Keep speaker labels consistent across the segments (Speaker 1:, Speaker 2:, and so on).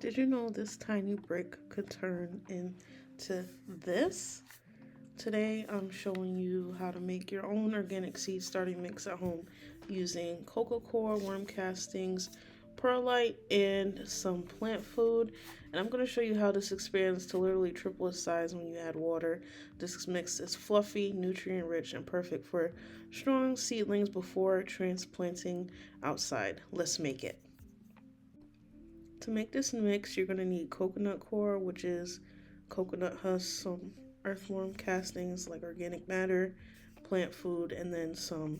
Speaker 1: Did you know this tiny brick could turn into this? Today I'm showing you how to make your own organic seed starting mix at home using coco coir, worm castings, perlite, and some plant food. And I'm going to show you how this expands to literally triple its size when you add water. This mix is fluffy, nutrient rich, and perfect for strong seedlings before transplanting outside. Let's make it. To make this mix, you're going to need coconut coir, which is coconut husk, some earthworm castings like organic matter, plant food, and then some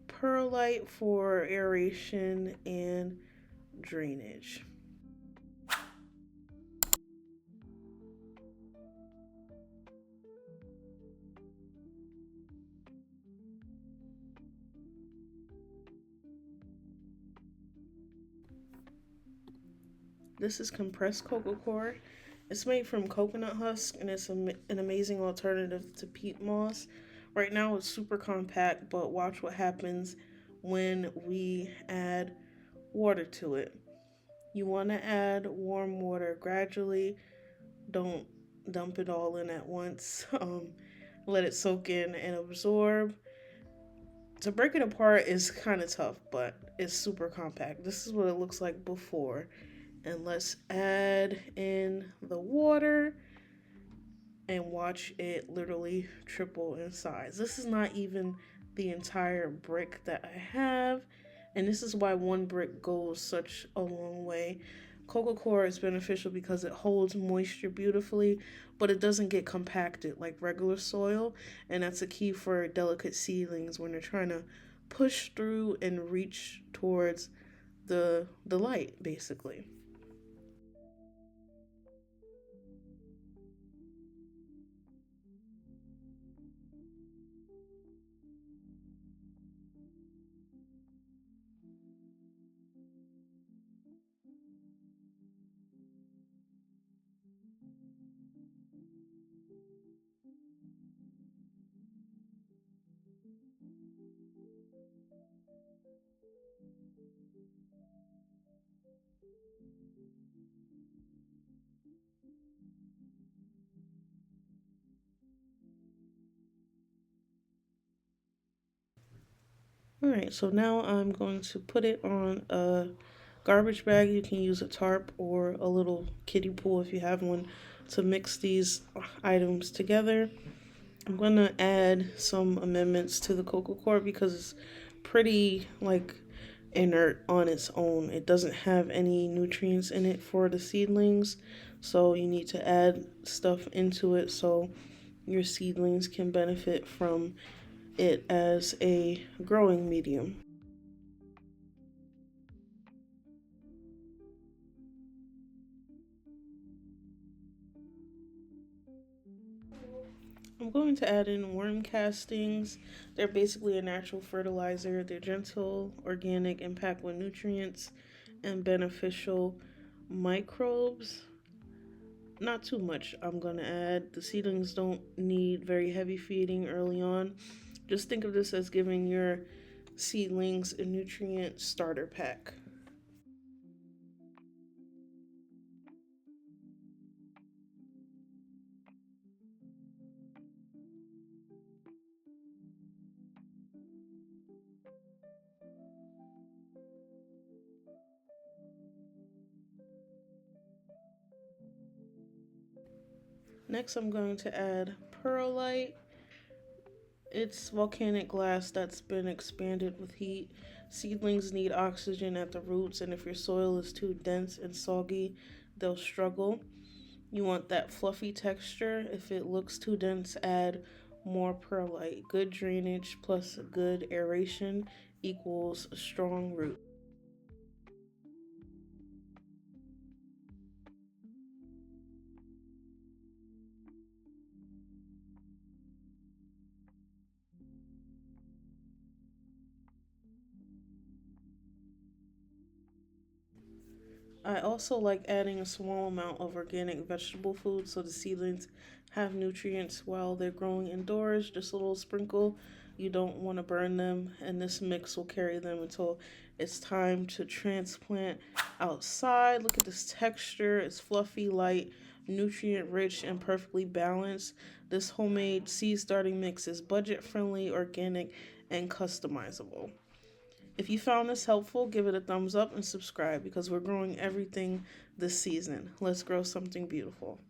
Speaker 1: perlite for aeration and drainage. This is compressed coco coir. It's made from coconut husk and it's an amazing alternative to peat moss. Right now it's super compact, but watch what happens when we add water to it. You want to add warm water gradually. Don't dump it all in at once. Let it soak in and absorb. To break it apart is kind of tough, but it's super compact. This is what it looks like before. And let's add in the water and watch it literally triple in size. This is not even the entire brick that I have, and this is why one brick goes such a long way. Coco coir is beneficial because it holds moisture beautifully, but it doesn't get compacted like regular soil, and that's a key for delicate seedlings when they're trying to push through and reach towards the light, basically. Alright, so now I'm going to put it on a garbage bag. You can use a tarp or a little kiddie pool if you have one to mix these items together. I'm going to add some amendments to the coco coir because it's pretty like inert on its own. It doesn't have any nutrients in it for the seedlings, so you need to add stuff into it so your seedlings can benefit from it as a growing medium. I'm going to add in worm castings. They're basically a natural fertilizer. They're gentle, organic, and packed with nutrients and beneficial microbes. Not too much, I'm going to add. The seedlings don't need very heavy feeding early on. Just think of this as giving your seedlings a nutrient starter pack. Next, I'm going to add perlite. It's volcanic glass that's been expanded with heat. Seedlings need oxygen at the roots, and if your soil is too dense and soggy, they'll struggle. You want that fluffy texture. If it looks too dense, add more perlite. Good drainage plus good aeration equals a strong root. I also like adding a small amount of organic vegetable food so the seedlings have nutrients while they're growing indoors. Just a little sprinkle. You don't want to burn them, and this mix will carry them until It's time to transplant outside. Look at this texture. It's fluffy, light, nutrient rich, and perfectly balanced. This homemade seed starting mix is budget friendly, organic, and customizable. If you found this helpful, give it a thumbs up and subscribe because we're growing everything this season. Let's grow something beautiful.